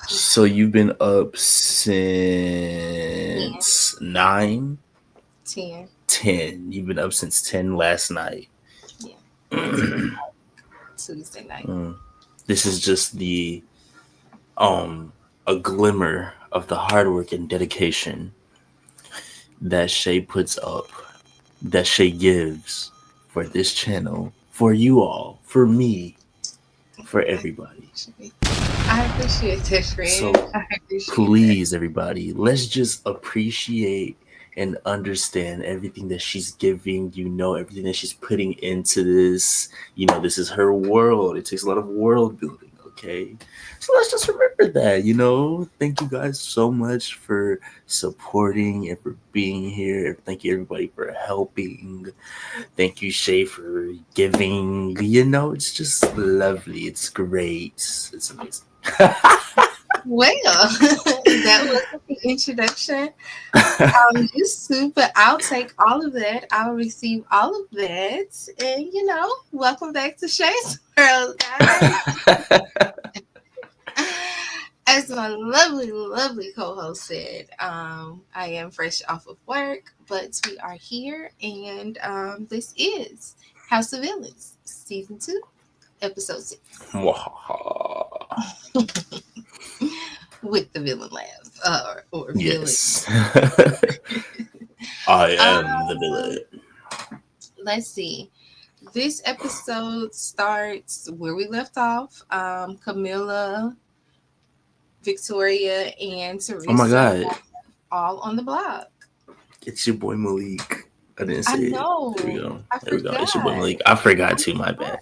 So you've been up 10. since 9, 10. 10. You've been up since 10 last night. Yeah. Wednesday night, Tuesday night. This is just the a glimmer of the hard work and dedication that Shay puts up, that Shay gives for this channel, for you all, for me, for everybody. I appreciate that, friend. So I appreciate that. please, everybody, let's just appreciate and understand everything that she's giving, everything that she's putting into this. This is her world. It takes a lot of world building, okay? So let's just remember that. Thank you guys so much for supporting and for being here. Thank you, everybody, for helping. Thank you, Shay, for giving. It's just lovely. It's great. It's amazing. Well, that was the introduction. I'm used to, but I'll take all of that. I'll receive all of that. And, welcome back to Shay's World, guys. As my lovely, lovely co-host said, I am fresh off of work, but we are here, and this is House of Villains, Season 2, Episode 6. With the villain laugh, or Yes. villain. I am the villain. Let's see. This episode starts where we left off. Camilla, Victoria, and Teresa. Oh my God. All on the block. It's your boy Malik. I didn't say I know. it. There we go. I There we go. It's your boy forgot. Malik. I forgot too, my bad.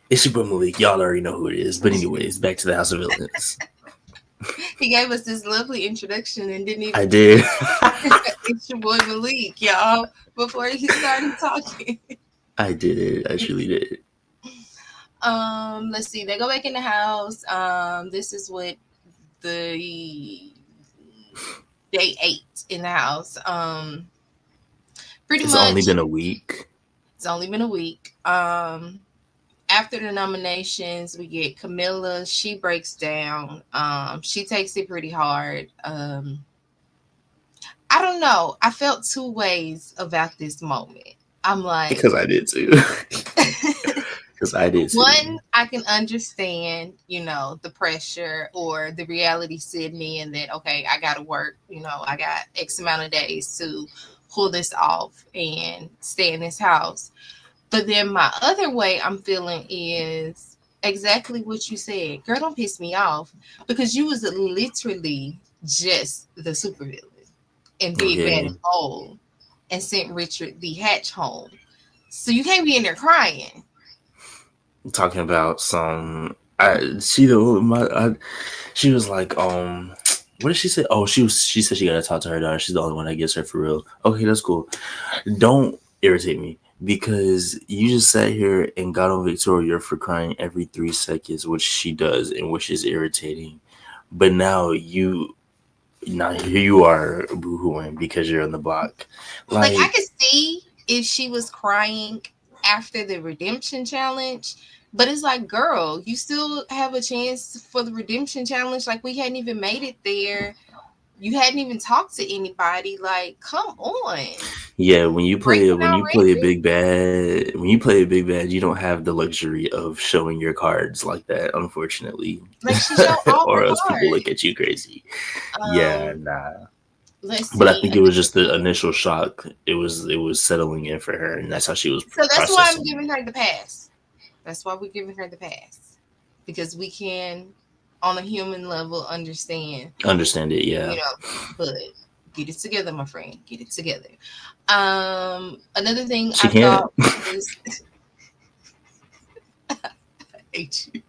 It's your boy Malik. Y'all already know who it is. But anyways, back to the House of Villains. He gave us this lovely introduction and didn't even. I did. It's your boy Malik, y'all, before he started talking. I did it. I truly did. Let's see. They go back in the house. This is what the day 8 in the house. Pretty It's much. only been a week. It's only been a week. After the nominations, we get Camilla. She breaks down. She takes it pretty hard. I don't know. I felt two ways about this moment. I'm like, because I did too. Because I did too. One, I can understand, the pressure or the reality setting in that, okay, I got to work. I got X amount of days to pull this off and stay in this house. But then my other way I'm feeling is exactly what you said. Girl, don't piss me off, because you was literally just the supervillain and Big Bad and Bold and sent Richard the Hatch home. So you can't be in there crying. Talking about some, she was like, what did she say? Oh, she said she gotta talk to her daughter. She's the only one that gets her for real. Okay, that's cool. Don't irritate me, because you just sat here and got on Victoria for crying every 3 seconds, which she does, and which is irritating. But now here you are boohooing because you're on the block. Like I could see if she was crying after the redemption challenge, but it's like, girl, you still have a chance for the redemption challenge. Like, we hadn't even made it there. You hadn't even talked to anybody. Like, come on. Yeah, when you play a big bad, you don't have the luxury of showing your cards like that, unfortunately. Like, she showed all or her else cards. people look at you crazy. Yeah, nah. Let's see. But I think it was just the initial shock. It was settling in for her, and that's how she was. So that's why I'm giving her the pass. That's why we're giving her the pass, because we can, on a human level, understand it. Yeah. But get it together, my friend. Get it together. Another thing she I can't. thought was, I hate you.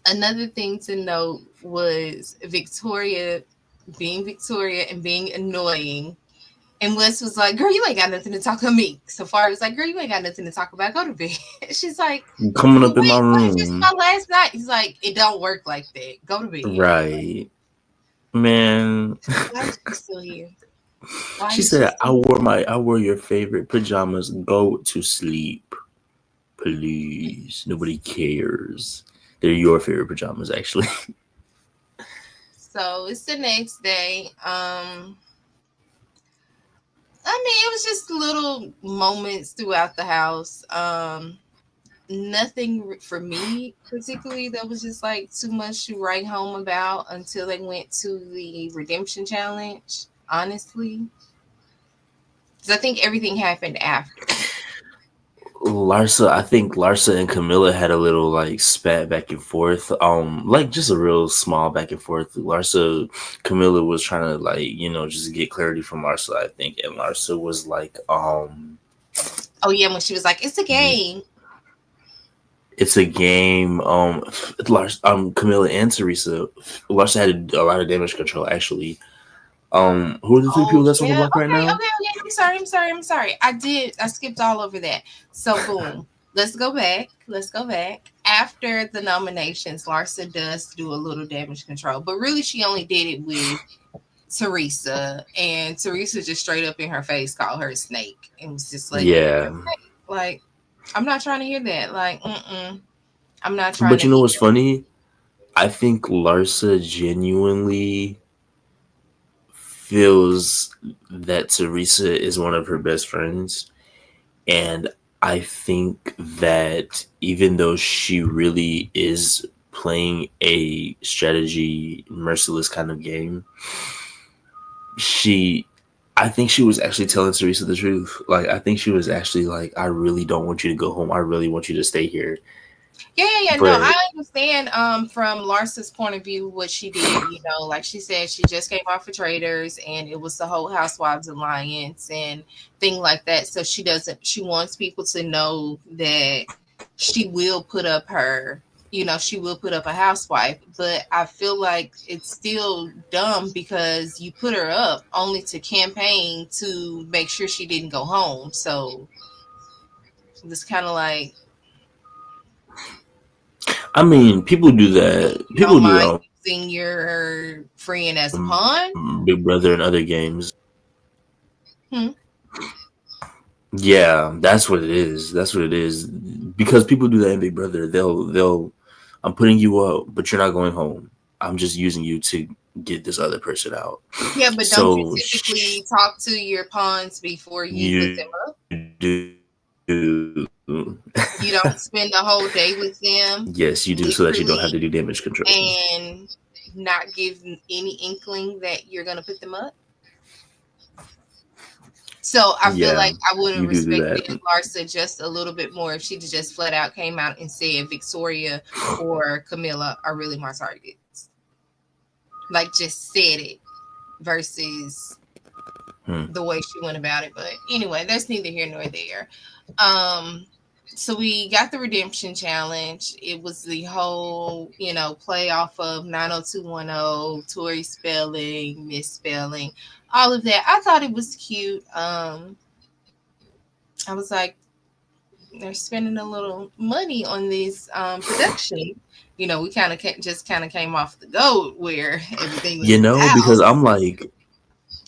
Another thing to note was Victoria being Victoria and being annoying. And Wes was like, girl, you ain't got nothing to talk about me. So far, it was like, girl, you ain't got nothing to talk about. Go to bed. She's like, coming up in my room. Just my last night. He's like, it don't work like that. Go to bed. Right. Man. Why is she still here? Why She did she said, say that? I wore your favorite pajamas. Go to sleep, please. Nobody cares. They're your favorite pajamas, actually. So it's the next day. I mean, it was just little moments throughout the house. Nothing for me particularly that was just like too much to write home about until they went to the redemption challenge. Honestly, because I think everything happened after. I think Larsa and Camilla had a little like spat back and forth. Like just a real small back and forth. Camilla was trying to like, just get clarity from Larsa, I think. And Larsa was like, Oh yeah, when she was like, "It's a game." it's a game. Camilla and Teresa. Larsa had a lot of damage control actually. Who are the three Oh people that's on the yeah. block right Okay. now? Okay. Okay. I'm sorry. I'm sorry. I'm sorry. I skipped all over that. So boom. Let's go back. Let's go back. After the nominations, Larsa does do a little damage control, but really she only did it with Teresa, and Teresa just straight up in her face called her a snake and was just like, "You're Yeah. a snake." Like, I'm not trying to hear that. Like, I'm not trying But to you know hear. what's funny? I think Larsa genuinely feels that Teresa is one of her best friends. And I think that even though she really is playing a strategy, merciless kind of game, she I think she was actually telling Teresa the truth. Like I think she was actually like, I really don't want you to go home. I really want you to stay here. Yeah, yeah, yeah. No, I But understand from Larsa's point of view what she did. You know, like she said, she just came off of Traders and it was the whole Housewives Alliance and thing like that. So she wants people to know that she will put up her, she will put up a housewife. But I feel like it's still dumb because you put her up only to campaign to make sure she didn't go home. So it's kind of like, I mean, people do that. you People don't do mind that using your friend as a on pawn? Big Brother and other games. Hmm. Yeah, that's what it is. That's what it is. Because people do that in Big Brother. They'll I'm putting you up, but you're not going home. I'm just using you to get this other person out. Yeah, but don't you So typically talk to your pawns before you put them you up? do. You don't spend the whole day with them, Yes, you do, so that you don't have to do literally, damage control. and not give any inkling that you're going to put them up. So I feel Yeah, like I would have you do respected that. Larsa just a little bit more if she just flat out came out and said Victoria or Camilla are really my targets. Like just said it versus Hmm. the way she went about it. But anyway, that's neither here nor there. Um, so we got the redemption challenge. It was the whole, play off of 90210, Tori Spelling, misspelling, all of that. I thought it was cute. I was like, they're spending a little money on this production. We kind of just kind of came off the goat where everything was in the Because house. I'm like,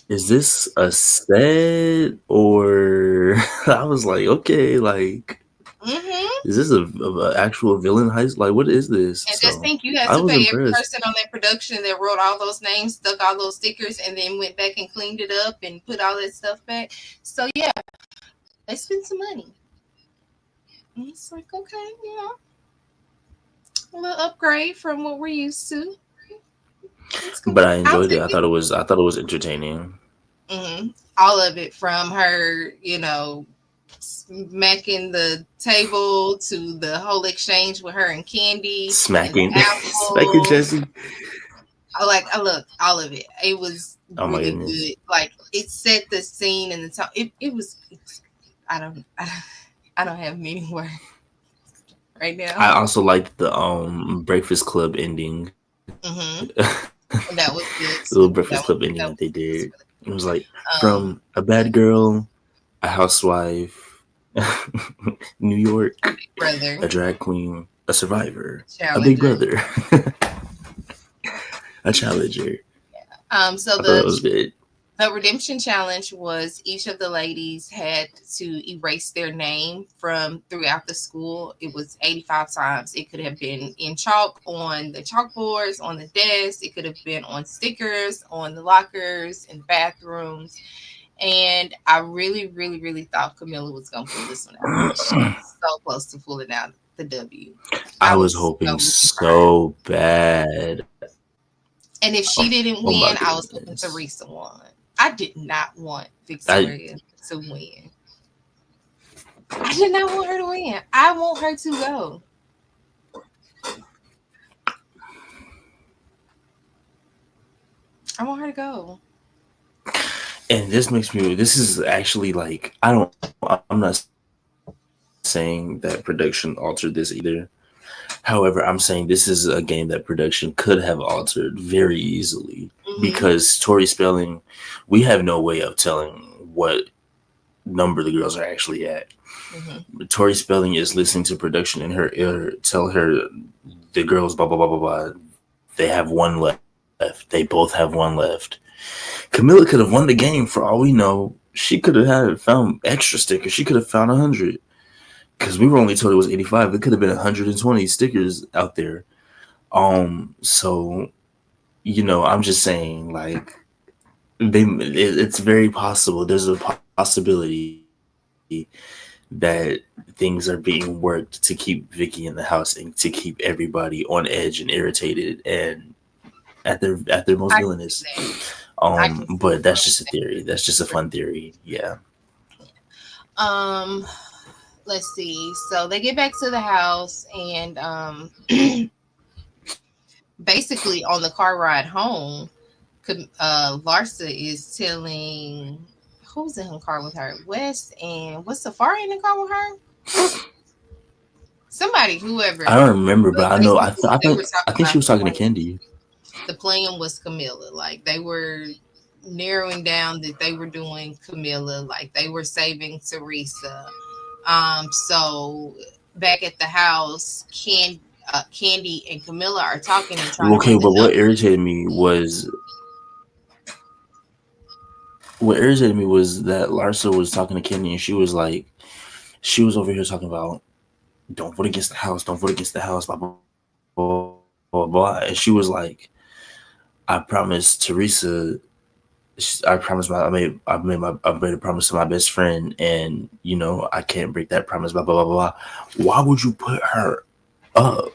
is this a set or I was like, okay, like Hmm. is this a actual villain heist? Like, what is this? And just So think you had I to was pay every impressed. person on that production that wrote all those names, stuck all those stickers, and then went back and cleaned it up and put all that stuff back. So yeah, they spent some money. And it's like, okay, a little upgrade from what we're used to. It's cool. But I I'll enjoyed it. take it. I thought it was entertaining. All of it from her, smacking the table to the whole exchange with her and Candy and the Smacking, smacking apple. Jesse. I looked all of it. It was Oh my really goodness. good. Like it set the scene and the time. It was. I don't. I don't have many words right now. I also liked the Breakfast Club ending. Hmm. The That was little good Breakfast too. Club ending that they That did. was It really was like good. from a bad girl, a housewife, New A York, big a brother, drag queen, a survivor, a big challenger. brother, a challenger. So I thought that the was good. The redemption challenge was each of the ladies had to erase their name from throughout the school. It was 85 times. It could have been in chalk on the chalkboards, on the desk. It could have been on stickers, on the lockers, in bathrooms. And I really, really, really thought Camilla was going to pull this one out. She was so close to pulling out the W. I I was was so hoping rooting for her. so bad. And if Oh, she didn't oh win, my I was hoping goodness. Teresa won. I did not want I Victoria to win. I did not want her to win. I want her to go. I want her to go. and this makes me. This is actually like I don't. I'm not saying that production altered this either. However, I'm saying this is a game that production could have altered very easily Hmm. because Tori Spelling, we have no way of telling what number the girls are actually at. Hmm. Tori Spelling is listening to production in her ear tell her the girls blah blah blah blah blah. They have one left. They both have one left. Camilla could have won the game for all we know. She could have had found extra stickers. She could have found 100 because we were only told it was 85. It could have been 120 stickers out there. So I'm just saying, like, it's very possible. There's a possibility that things are being worked to keep Vicky in the house and to keep everybody on edge and irritated and at their most I can villainous. see that. I can But see that's just a both theory. That's just a fun theory. Yeah. that. Let's see. So they get back to the house, and basically on the car ride home, Larsa is telling who's in the car with her, West, and was Safari in the car with her? Somebody, whoever. I don't remember, but But I know. basically, they were I talking think she about was talking to Candy. the plan was Camilla. Like they were narrowing down that they were doing Camilla. Like they were saving Teresa. So back at the house, Candy and Camilla are talking and trying to Okay, run the but numbers. what irritated me was that Larsa was talking to Candy and she was over here talking about don't vote against the house, don't vote against the house, blah blah blah blah, blah. And she was like, I promised Teresa. I made a promise to my best friend, and I can't break that promise. Blah blah blah blah. Blah. Why would you put her up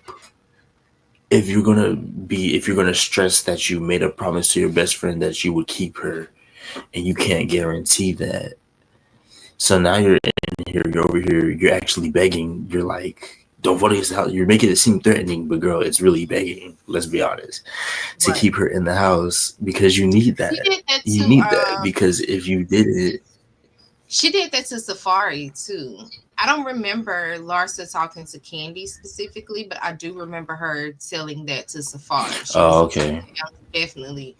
if you're gonna stress that you made a promise to your best friend that you would keep her, and you can't guarantee that? So now you're in here, you're over here, you're actually begging. You're like, don't vote against the house. You're making it seem threatening, but girl, it's really begging. Let's be honest, to Right. keep her in the house because you need She that. did that You to need that because if you did it, she did that to Safari too. I don't remember Larsa talking to Candy specifically, but I do remember her telling that to Safari. She oh was okay. definitely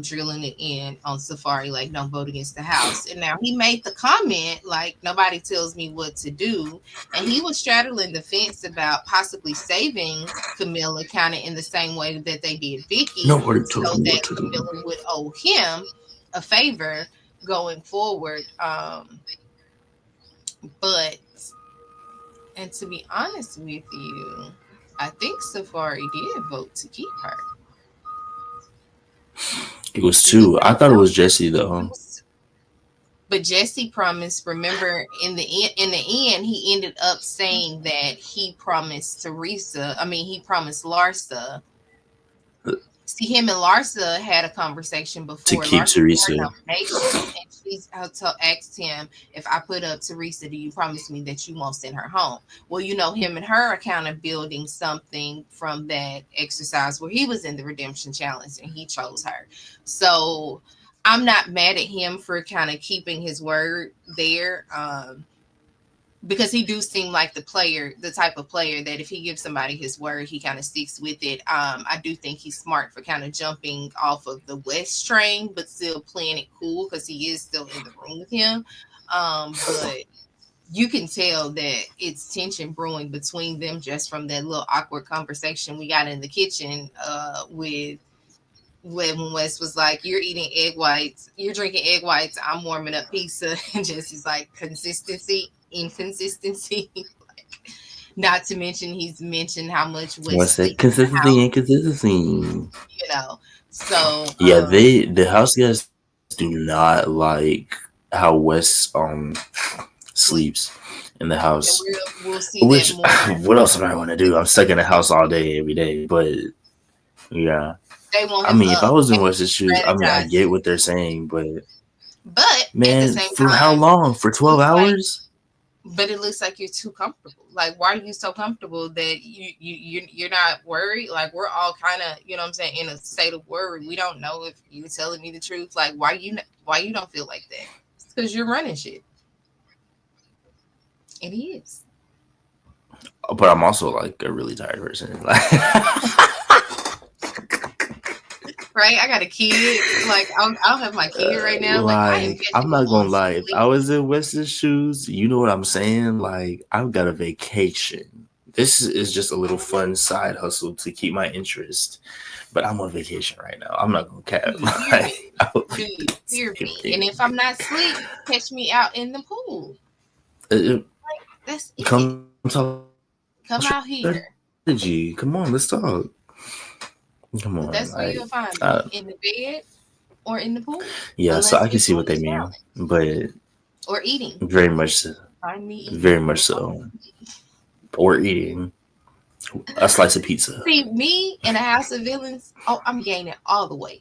drilling it in on Safari, like don't vote against the house. And now he made the comment like nobody tells me what to do, and he was straddling the fence about possibly saving Camilla, kind of in the same way that they did Vicky, Nobody told so me what that to do. Camilla would owe him a favor going forward. But and to be honest with you, I think Safari did vote to keep her. It was It was two. I thought it was Jesse it though. was but Jesse promised. Remember, in the end, he ended up saying that he promised Teresa. I mean, he promised Larsa. See, him and Larsa had a conversation To before keep Larsa got her Teresa. nomination, and asked him, "If I put up Teresa, do you promise me that you won't send her home?" Well, him and her are kind of building something from that exercise where he was in the redemption challenge and he chose her. So I'm not mad at him for kind of keeping his word there. Because he do seem like the type of player that if he gives somebody his word, he kind of sticks with it. I do think he's smart for kind of jumping off of the West train, but still playing it cool because he is still in the room with him. But you can tell that it's tension brewing between them just from that little awkward conversation we got in the kitchen with when Wes was like, "You're eating egg whites, you're drinking egg whites, I'm warming up pizza," and Jesse's like, "Consistency, inconsistency." Not to mention, he's mentioned how much Wes What's that? sleeps in the Consistency and house, consistency. you know. So, Yeah, the house guests do not like how Wes sleeps in the house. and we'll see Which that more. what else am I going to do? I'm stuck in the house all day every day. But yeah, They want I him mean, if I up was in and Wes's shoes, I mean, I get strategizing. what they're saying, but But at the man, same for how time, long? For it looks like 12 hours? but it looks like you're too comfortable. Like, why are you so comfortable that you're not worried? Like, we're all kind of, you know what I'm saying, in a state of worry. We don't know if you're telling me the truth. Like, why you don't feel like that? It's because you're running shit. It is. But I'm also like a really tired person. Like, Right? I got a kid. Like, I'll have my kid right now. Like, I am I'm catching not up on gonna lie. If I sleep. was in Wes's shoes, you know what I'm saying? Like, I've got a vacation. This is just a little fun side hustle to keep my interest. But I'm on vacation right now. I'm not gonna cap. Do you hear Like, me? I would Do be you doing the hear same me? And thing. if I'm not asleep, catch me out in the pool. Uh, That's it. Come talk Come out strategy. here. Come on, let's talk. Come on, That's like, where you'll find me in the bed or in the pool, yeah. So unless I can we're see what doing they a mean, challenge but or eating. very much, so, Find me very eating. much so, or eating a slice of pizza. See me in a house of villains. Oh, I'm gaining all the way,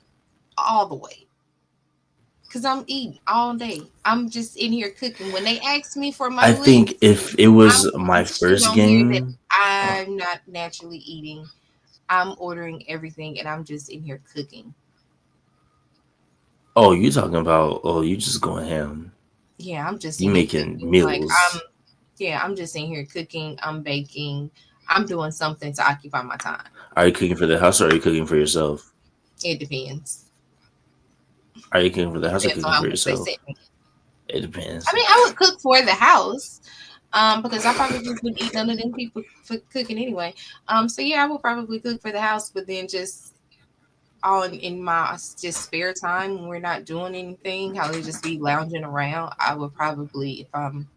cause I'm eating all day. I'm just in here cooking. When they ask me for my I think list, if it I'm was my putting shit first on here that game, I'm not naturally eating. I'm ordering everything, and I'm just in here cooking. oh, you talking about? Oh, you just going ham? Yeah, I'm just You in here making cooking. Like I'm meals? Yeah, I'm just in here cooking, I'm baking, I'm doing something to occupy my time. Are you cooking for the house or are you cooking for yourself? It depends. Are you cooking for the house or Depends on cooking how for much they yourself? set me. It I depends. mean, I would cook for the house, because I probably just wouldn't eat none of them people for cooking anyway. So yeah, I would probably cook for the house, but then just on in my just spare time when we're not doing anything, how they just be lounging around, I would probably, if I'm,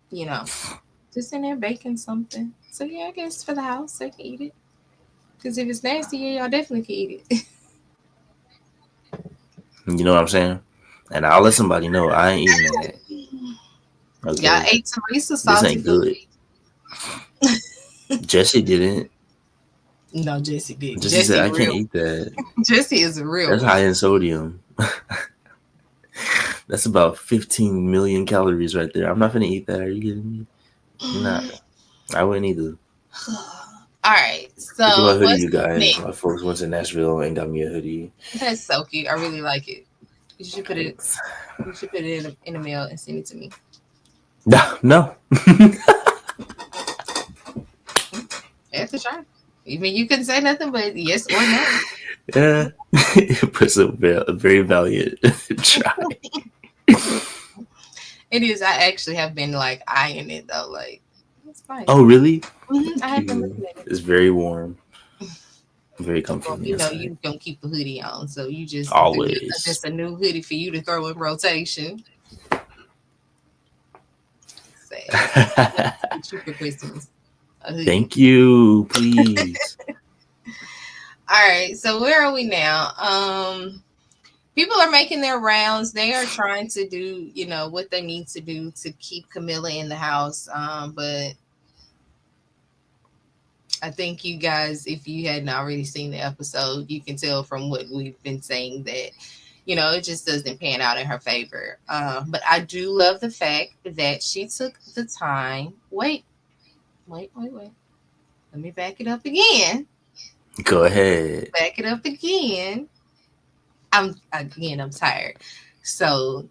just in there baking something. So yeah, I guess for the house, they can eat it. Because if it's nasty, yeah, y'all definitely can eat it. You know what I'm saying? And I'll let somebody know I ain't eating that. Y'all Okay, ate Teresa this salty ain't good. booty. Jesse didn't. No, Jesse didn't. Jesse said Jesse I can't real. eat that. Jesse is a real That's one. high in sodium. That's about 15 million calories right there. I'm not gonna eat that. Are you kidding me? Nah, I wouldn't either. All right. Look at my So hoodie, what's you guys. next? My folks went to Nashville and got me a hoodie. That's so cute. I really like it. You should put it. Thanks. You should put it in a mail and send it to me. No, no. Have to try. I mean, you couldn't say nothing but yes or no. Yeah, it puts a very valiant try. It is. I actually have been like eyeing it though. Like it's nice. Oh, really? I Thank have been you. looking at it. It's very warm, very comfy Well, on the you know inside. you gonna keep a hoodie on, so you just Always. just a new hoodie for you to throw in rotation. Sad. Get you for Christmas a hoodie. Thank you. Please. All right, so where are we now? People are making their rounds. They are trying to do, what they need to do to keep Camilla in the house. But I think you guys, if you hadn't already seen the episode, you can tell from what we've been saying that, it just doesn't pan out in her favor. But I do love the fact that she took the time. Wait. Let me back it up again. Go ahead. Back it up again. I'm tired. So,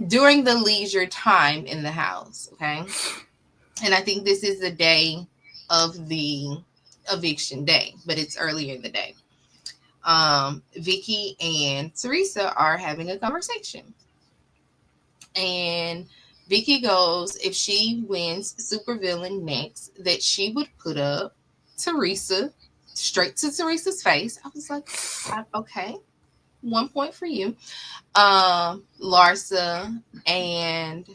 during the leisure time in the house, okay? And I think this is the day of the eviction day, but it's earlier in the day. Vicky and Teresa are having a conversation. And Vicky goes, if she wins supervillain next, that she would put up Teresa straight to Teresa's face. I was like, okay, 1 point for you. Larsa and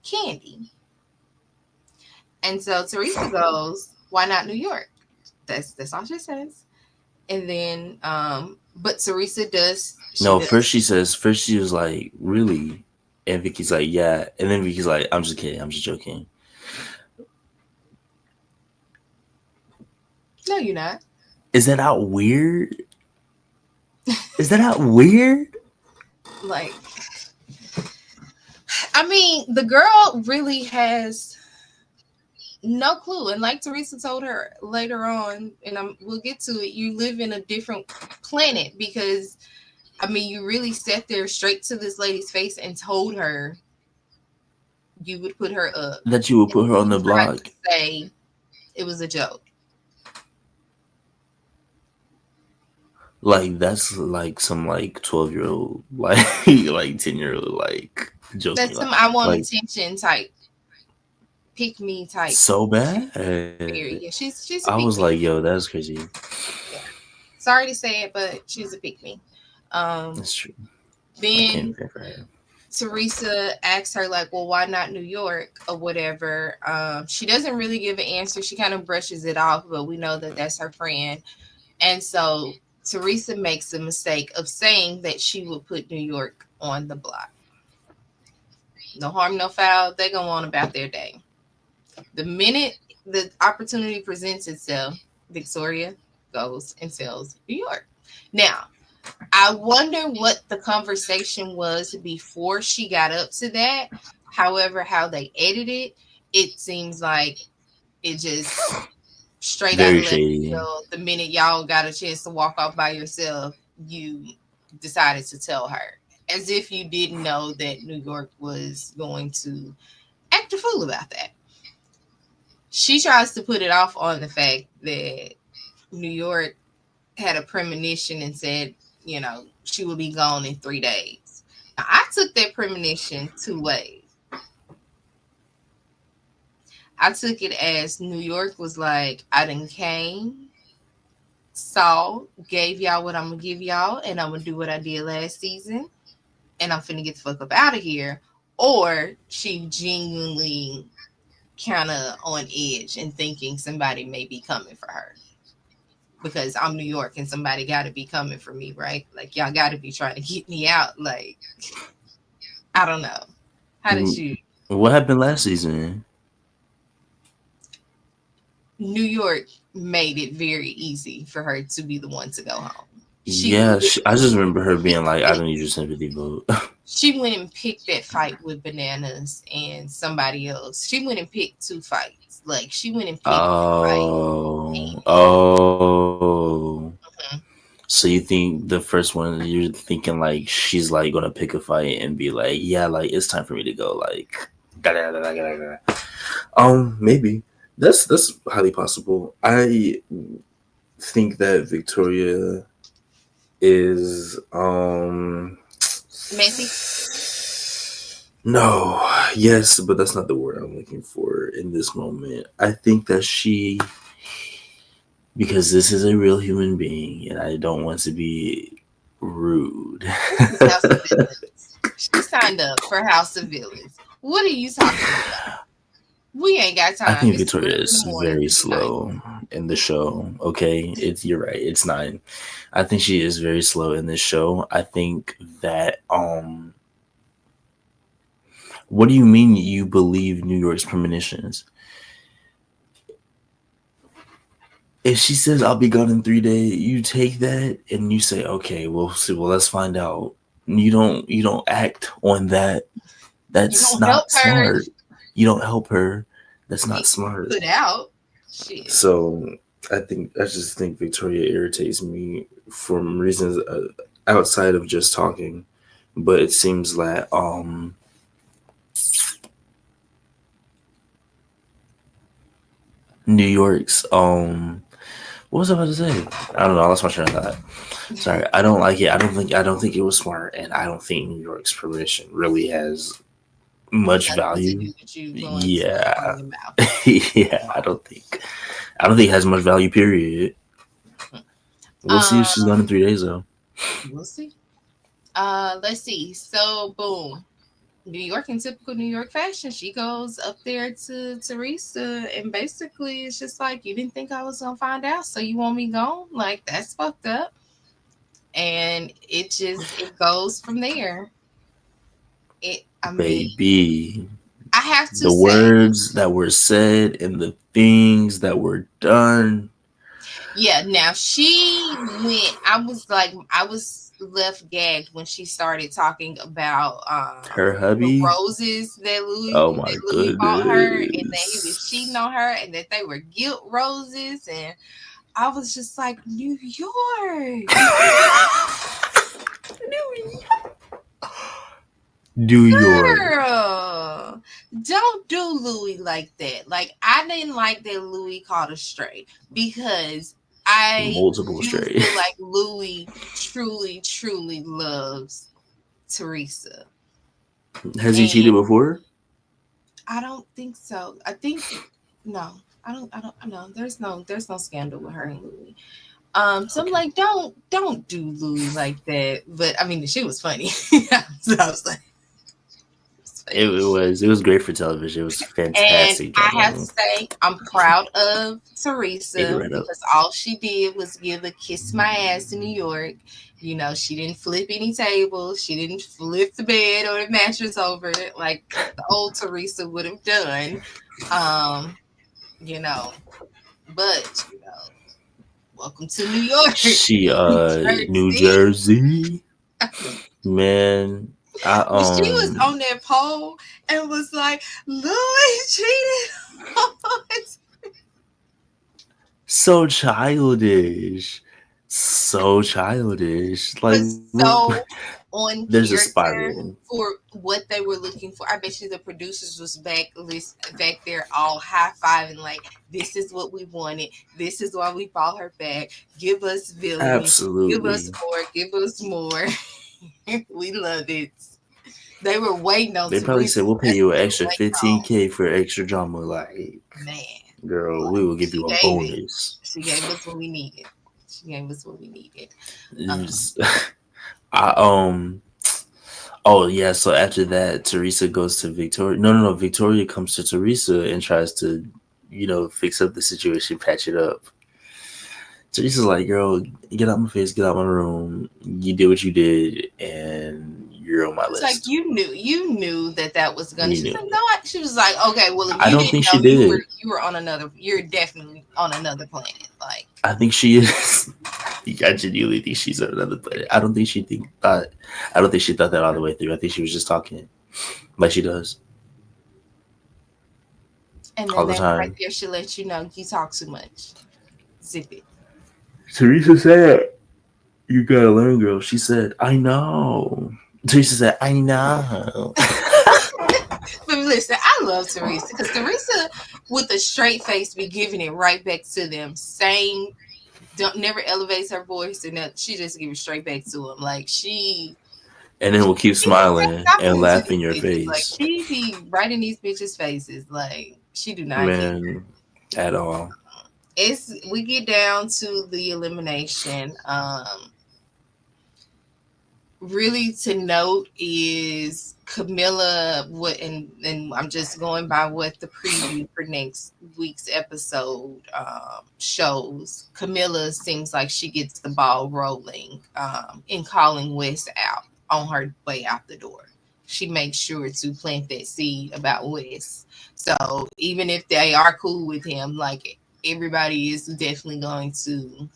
Candy. And so Teresa goes, why not New York? That's all she says. And then but Teresa does she No, does first she was like, really? And Vicky's like, yeah. And then Vicky's like, I'm just kidding. I'm just joking. no, you're not. Is that not weird? Is that not weird? Like, I mean, the girl really has no clue. And like Teresa told her later on, and we'll get to it, you live in a different planet because, I mean, you really sat there straight to this lady's face and told her you would put her up. That you would And put her on you the tried to block. say it was a joke. Like that's like some like 12-year-old like 10-year-old like joking That's some I want like attention type, pick me type. so She's bad. very, yeah, she's I a was pick me. like, yo, that's crazy. Yeah. Sorry to say it, but she's a pick me. Um, That's true. I can't then think for her. Teresa asks her like, "Well, why not New York or whatever?" She doesn't really give an answer. She kind of brushes it off, but we know that that's her friend, and so Teresa makes the mistake of saying that she would put New York on the block. No harm, no foul. They go on about their day. The minute the opportunity presents itself, Victoria goes and tells New York. Now, I wonder what the conversation was before she got up to that. However, how they edited it seems like it just straight out Very of left shady. field. The minute y'all got a chance to walk off by yourself, you decided to tell her. As if you didn't know that New York was going to act a fool about that. She tries to put it off on the fact that New York had a premonition and said, she will be gone in 3 days. Now, I took that premonition two ways. I took it as New York was like, I done came, saw, gave y'all what I'm going to give y'all, and I'm going to do what I did last season, and I'm finna get the fuck up out of here. Or she genuinely kind of on edge and thinking somebody may be coming for her. Because I'm New York and somebody got to be coming for me, right? Like, y'all got to be trying to get me out. Like, I don't know. How did you? What happened last season? New York made it very easy for her to be the one to go home. She Yeah, I just literally remember her being like, I picked don't need your sympathy vote. she went and picked that fight with Bananas and somebody else. She went and picked two fights. Like, she went and picked the fight. Oh. Mhm. So you think the first one, you're thinking like she's like gonna pick a fight and be like, yeah, like it's time for me to go. Like, maybe that's highly possible. I think that Victoria is Messy. no, yes, but that's not the word I'm looking for in this moment. I think that because this is a real human being and I don't want to be rude. This is House of Villains. She signed up for House of Villains. What are you talking about? We ain't got I time. think It's Victoria 2 in the is morning very to be nice. slow in the show. Okay, you're right. It's 9. I think she is very slow in this show. I think that what do you mean you believe New York's premonitions? If she says I'll be gone in 3 days, you take that and you say, okay, well, see, well, let's find out. You don't act on that. You That's don't help not her smart. You don't help her. That's not get smart. put out. Shit. So I just think Victoria irritates me for reasons outside of just talking. But it seems that New York's what was I about to say? I don't know. I lost my train of thought. Sorry, I don't like it. I don't think it was smart, and I don't think New York's permission really has much Nothing to value. do with you going to Yeah, run your mouth. yeah. I don't think it has much value. Period. We'll see if Um, she's gone in 3 days though. we'll see. Let's see. So, boom. New York in typical New York fashion. She goes up there to Teresa, and basically it's just like, you didn't think I was gonna find out, so you want me gone? Like, that's fucked up. And it goes from there. I mean, Baby, I have to the say, words that were said and the things that were done. yeah. Now she went. I was left gagged when she started talking about Her the hubby. roses Oh that my Louis bought her, and that he was cheating goodness. on her, and that they were guilt roses, and I was just like, New York, New York. girl, don't do Louis like that. Like, I didn't like that Louis called her straight, because I Multiple do straight. feel like Louis truly, truly loves Teresa. Has he cheated And before? I don't think so. I think no. I don't know. There's no scandal with her and Louis. So I'm Okay. like, don't do Louis like that. But I mean, she was funny. So I was like, it's It, funny. it was great for television. It was And fantastic I have to drama. say, I'm proud of Ate it Teresa, right up. because all she did was give a kiss my ass in New York. You know, she didn't flip any tables. She didn't flip the bed or the mattress over it like the old Teresa would have done. Um, you know, but welcome to New York, She New New Jersey. Jersey. Man, I When she was on that pole and was like, Louis cheated on us. so childish. So childish. Like But so there's a on spiral. character for what they were looking for. I bet you the producers was back there all high fiving, like, this is what we wanted. This is why we brought her back. Give us villainy. Give us Absolutely. more. Give us more. We love it. They were waiting on They probably Teresa. said we'll pay That's you what an they were extra waiting 15K for extra drama. Like, on. Man, girl, we like, will give she you a gave it. bonus. She gave us what we needed. She gave us what we needed. Um, It's- I Oh yeah, so after that, Teresa goes to Victoria. No. Victoria comes to Teresa and tries to, fix up the situation, patch it up. Teresa's like, "Girl, get out my face, get out my room. You did what you did, and you're on my It's like, list. you knew that was gonna. You She's knew." like, no. She was like, okay, well, if I you don't didn't think she know, did. you were on another. You're definitely on another planet. Like, I think she is. I genuinely think she's on another planet. I don't think she thought. I don't think she thought that all the way through. I think she was just talking like she does and all then the that right time. there should let you know you talk too much. Zip it. Teresa said, "You gotta learn, girl." She said, "I know." Teresa said, "I know." But listen, I love Teresa, because Teresa, with a straight face, be giving it right back to them. Same, don't never elevates her voice, and she just give it straight back to them. Like, And then we'll keep she be smiling and talking to laugh in these your bitches. Like, face, she be right in these bitches' faces. Like, she do not care. man. At all. We get down to the elimination. Really to note is Camilla. And I'm just going by what the preview for next week's episode shows. Camilla seems like she gets the ball rolling in calling Wes out on her way out the door. She makes sure to plant that seed about Wes. So even if they are cool with him, like, everybody is definitely going to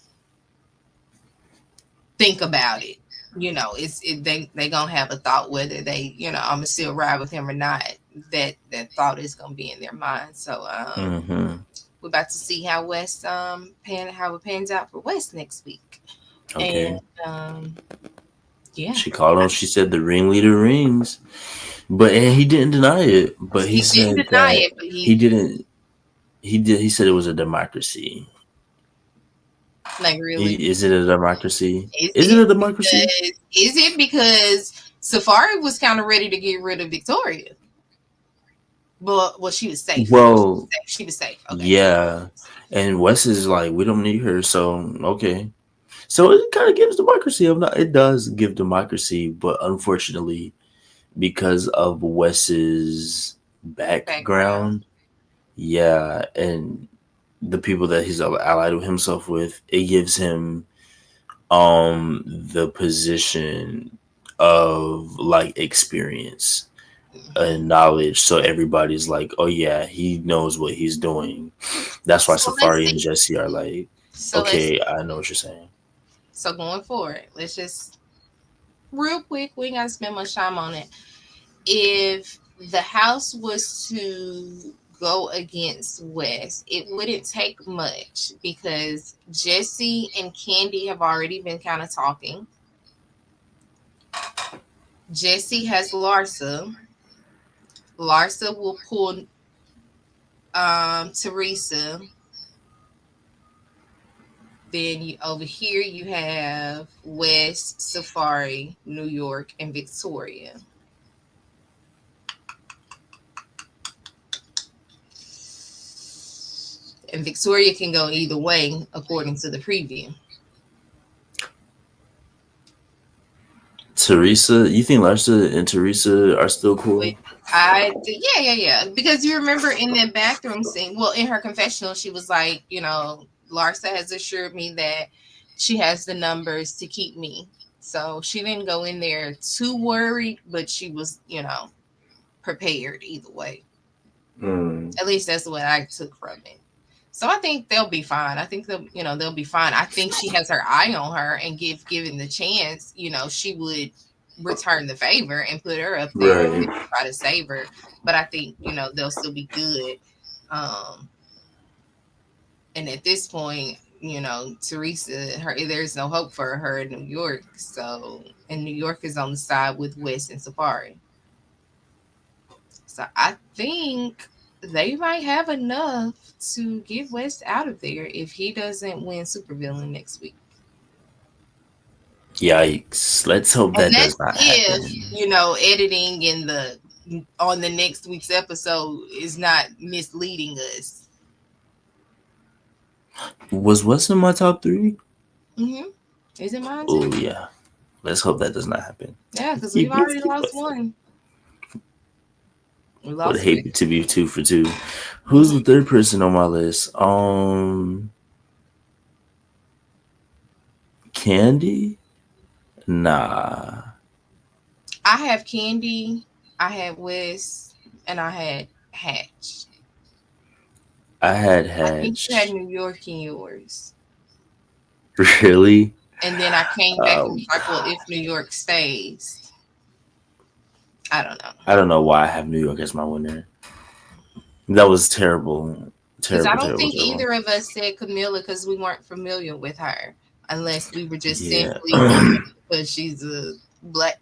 think about it. They gonna have a thought whether they, I'm gonna still ride with him or not. That thought is gonna be in their mind. So Mm-hmm. we're about to see how how it pans out for West next week. And Okay. yeah, She called him. She said the ringleader rings, and he didn't deny it. But he he didn't said deny that it, but he didn't. He did. He said it was a democracy. like, really, Is it a democracy? is Is it it a democracy? because Safari was kind of ready to get rid of Victoria? Well, she was safe. Well, She was safe. Okay. yeah. And Wes is like, we don't need her, so okay. So it kind of gives democracy. It does give democracy, but unfortunately, because of Wes's background. background, yeah, and the people that he's allied with himself with, it gives him the position of like experience and Mhm. knowledge. So everybody's like, oh yeah, he knows what he's doing. That's why So let's Safari and see. Jesse are like, So let's okay, see. I know what you're saying. So going forward, let's just real quick. We ain't gotta spend much time on it. If the house was to go against West, it wouldn't take much because Jesse and Candy have already been kind of talking. Jesse has Larsa. Larsa will pull Teresa. Then over here you have West, Safari, New York, and Victoria. And Victoria can go either way according to the preview. Teresa, you think Larsa and Teresa are still But cool? yeah. Because you remember in that bathroom scene, well, in her confessional, she was like, Larsa has assured me that she has the numbers to keep me. So she didn't go in there too worried, but she was, prepared either way. Mm, At least that's what I took from it. So I think they'll be fine. I think they'll be fine. I think she has her eye on her, and given the chance, she would return the favor and put her up there right. and try to save her. But I think they'll still be good. Um, and at this point, Teresa, there's no hope for her in New York. So, and New York is on the side with West and Safari. So I think they might have enough to get West out of there if he doesn't win Supervillain next week. Yikes. Let's hope And that that's does not if, happen. editing in the on the next week's episode is not misleading us. Was Wes in my top three? Mm-hmm. Is it mine Oh too? yeah. Let's hope that does not happen. Yeah, because we've Keep already it. lost one. We Would lost hate Rick. to be two for two. Who's the Mm-hmm. third person on my list? Candy? Nah. I have Candy, I had West, and I had Hatch. I had I think you had Hatch. New York in yours. Really? And then I came back and Um, was like, well, if New York stays, I don't know. I don't know why I have New York as my winner. That was terrible. Because I Terrible, don't terrible, think terrible. either of us said Camilla because we weren't familiar with her, unless we were just Yeah. simply, because she's a black,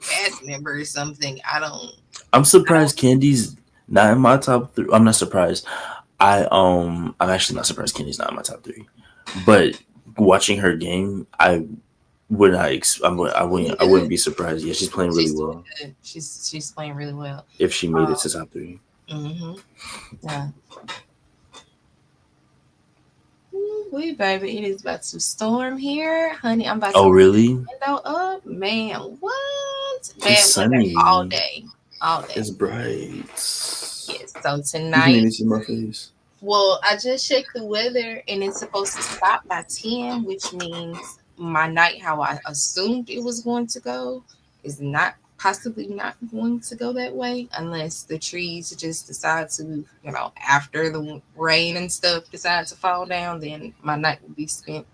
cast member or something. I'm I don't. surprised Candy's not in my top three. I'm not surprised. I'm actually not surprised Candy's not in my top three. But watching her game, I would not. Doing I wouldn't good. be surprised. Yeah, she's playing really She's doing well. good. She's playing really well. If she made it to top three. Mm-hmm. Yeah. Wait, baby, it is about to storm here, honey. I'm about to Oh open this really? window up, man. What It's bad weather all sunny. day, all day. It's bright. Yes. So You can tonight, even see my face. well, I just checked the weather, and it's supposed to stop by 10, which means my night, how I assumed it was going to go, is not possibly not going to go that way unless the trees just decide to, after the rain and stuff decide to fall down. Then my night will be spent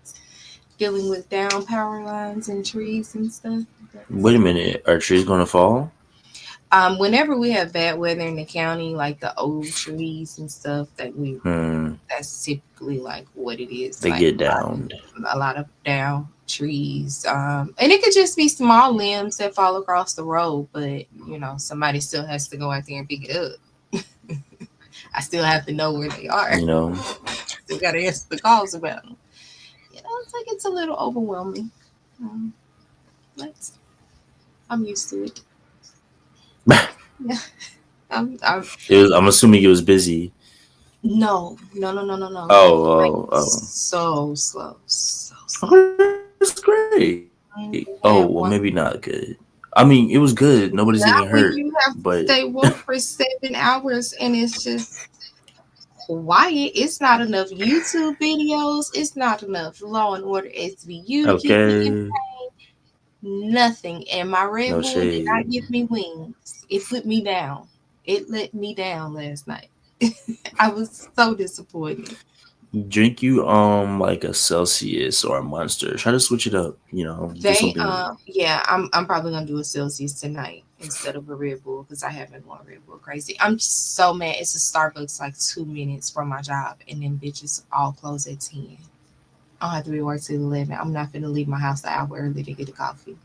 dealing with down power lines and trees and stuff. But Wait a minute. Are trees gonna fall? whenever we have bad weather in the county, like the old trees and stuff, Hmm. that's typically like what it is, They like get downed. a lot of down trees. And it could just be small limbs that fall across the road, but somebody still has to go out there and pick it up. I still have to know where they are. You know. Still got to answer the calls about them. It's like it's a little overwhelming. Um, but I'm used to it. it Yeah, I'm was. I'm assuming it was busy. No, no, no, no, no, no. Like Oh, oh, oh. so slow, so slow. Oh, that's great. Oh, well, maybe And not good. I mean, it was good. Nobody's getting not hurt, when you have to but stay woke for 7 hours and it's just quiet. It's not enough YouTube videos. It's not enough Law and Order SVU to keep me in okay. nothing. And my Red No Bull did not shade. give me wings. It put me down. It let me down last night. I was so disappointed. Drink you like a Celsius or a Monster. Try to switch it up. Do They something. yeah, I'm probably gonna do a Celsius tonight instead of a Red Bull because I haven't gone Red Bull crazy. I'm just so mad. It's a Starbucks like 2 minutes from my job, and then bitches all close at 10. I'll have to be work till 11. I'm not finna leave my house an hour early to get a coffee,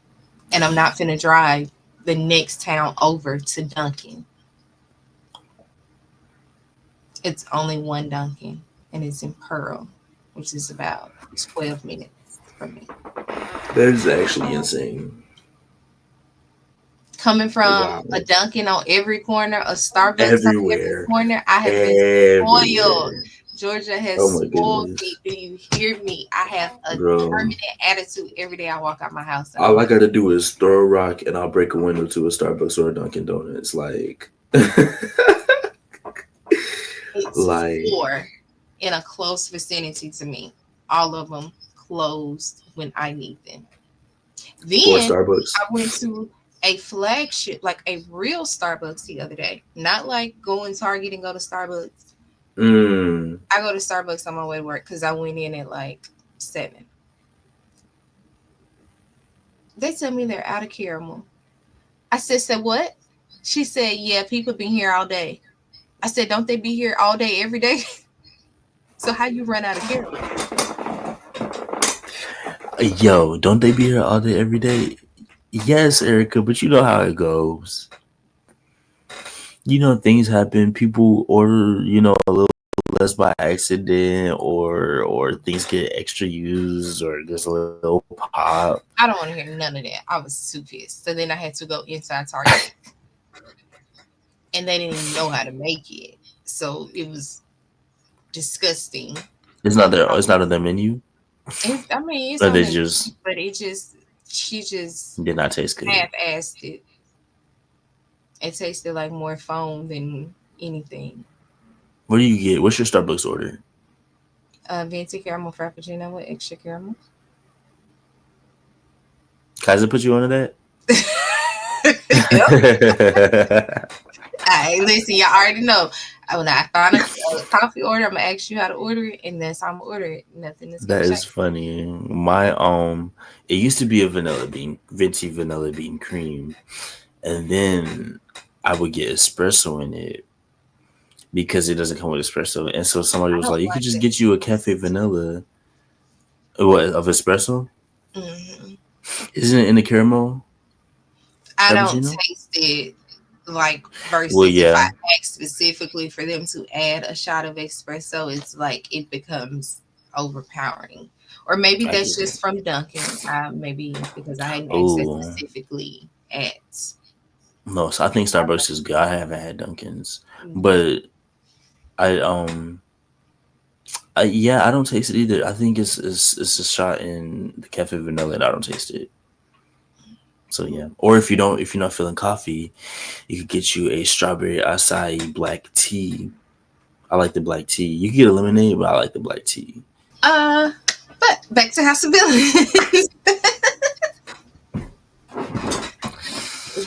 and I'm not finna drive the next town over to Dunkin'. It's only one Dunkin', and it's in Pearl, which is about 12 minutes from me. That is actually insane. Coming from Wow. a Dunkin' on every corner, a Starbucks on every Everywhere. corner, I have been spoiled. Everywhere. Georgia has Oh my spoiled goodness. me. Do you hear me? I have a Bro. permanent attitude every day I walk out my house and I'm All I like, gotta do is throw a rock and I'll break a window to a Starbucks or a Dunkin' Donuts. Like it's like four in a close vicinity to me. All of them closed when I need them. four Then Starbucks. I went to a flagship, like a real Starbucks the other day. Not like go in Target and go to Starbucks. Mm. I go to Starbucks on my way to work because I went in at like 7. They tell me they're out of caramel. I said what? She said, yeah, people been here all day. I said, don't they be here all day every day? So how you run out of caramel? Yo, don't they be here all day every day? Yes, Erica, but you know how it goes. Things happen. People order, a little less by accident, or things get extra used, or there's a little pop. I don't want to hear none of that. I was too pissed. So then I had to go inside Target and they didn't even know how to make it. So it was disgusting. It's not And there. It's not on their menu. I mean, it's Or on they the, just but she just did not taste good. half-assed it. It tasted like more foam than anything. What do you get? What's your Starbucks order? Venti caramel frappuccino with extra caramel. Kaiser put you onto that? Yep. Hey, listen, y'all already know. When I find a coffee order, I'm gonna ask you how to order it, and that's how I'm gonna order it. Nothing is That gonna is change. funny. It used to be a venti vanilla bean cream, and then I would get espresso in it because it doesn't come with espresso. And so somebody I was don't like, "You could like just that. get you a cafe vanilla, what of espresso? Hmm. Isn't it in the caramel I don't cappuccino?" taste it like Well, versus if I yeah, ask specifically for them to add a shot of espresso, it's like it becomes overpowering. Or maybe I that's get it. just from Dunkin'. Maybe it's because I hadn't asked that Oh specifically at. no, so I think Starbucks is good. I haven't had Dunkin's, Mm. but I yeah, I don't taste it either. I think it's a shot in the cafe vanilla, and I don't taste it. So yeah. Or if you're not feeling coffee, you could get you a strawberry acai black tea. I like the black tea. You can get a lemonade, but I like the black tea. Uh, but back to House of Villains.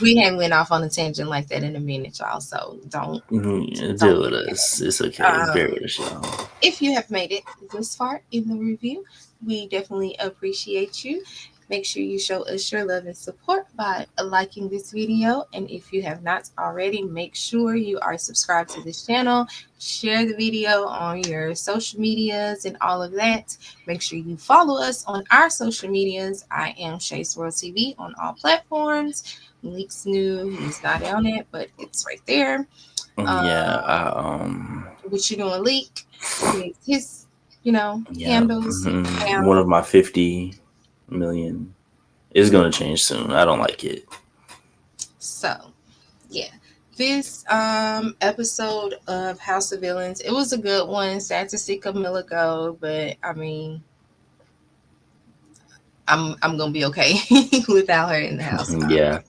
We haven't went off on a tangent like that in a minute, y'all. So don't Deal with get us. It's okay. mad. Bear with us, y'all. If you have made it this far in the review, we definitely appreciate you. Make sure you show us your love and support by liking this video. And if you have not already, make sure you are subscribed to this channel. Share the video on your social medias and all of that. Make sure you follow us on our social medias. I am Shay's World TV on all platforms. Leaks new, he's not on it, but it's right there. Yeah, What you doing, Leak? His yeah. handles One down. of my 50 million is gonna change soon. I don't like it. So yeah. this episode of House of Villains, it was a good one. Sad to see Camilla go, but I mean, I'm gonna be okay without her in the house. Yeah.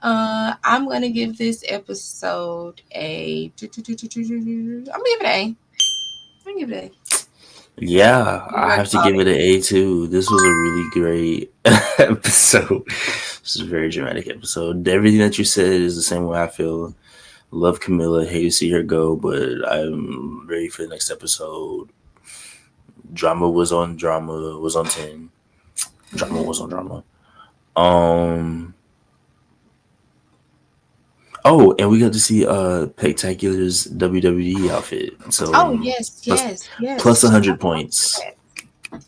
I'm gonna give this episode a. I'm gonna give it a. I'm gonna give it Yeah, a. I You're have to give excited. it an A too. This was a really great episode. This is a very dramatic episode. Everything that you said is the same way I feel. Love Camilla, hate to see her go, but I'm ready for the next episode. Drama was on 10. Drama was on drama. Um Oh, and we got to see Spectacular's WWE outfit. Oh So yes, plus yes, yes. plus Shout 100 points. out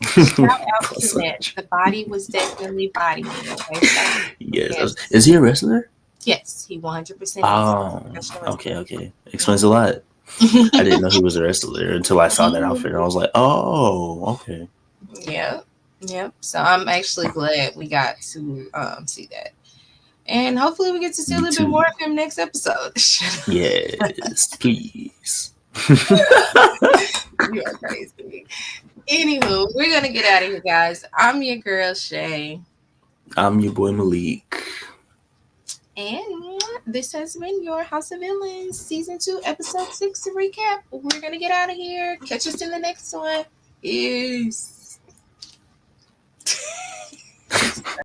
Shout out to Plus that. 100. The body was definitely bodying. Okay, shout out. Yes. Yes, Is he a wrestler? yes, he 100% is Oh, a professional okay, wrestler. okay. Explains a lot. I didn't know he was a wrestler until I saw that outfit, and I was like, "Oh, okay." Yeah, yeah. So I'm actually glad we got to see that, and hopefully we get to see a Me little bit more too. of him next episode. Yes, please. You are crazy. Anywho, we're gonna get out of here, guys. I'm your girl Shay. I'm your boy Malik. And this has been your House of Villains season 2, episode 6 to recap. We're gonna get out of here. Catch us in the next one. Peace.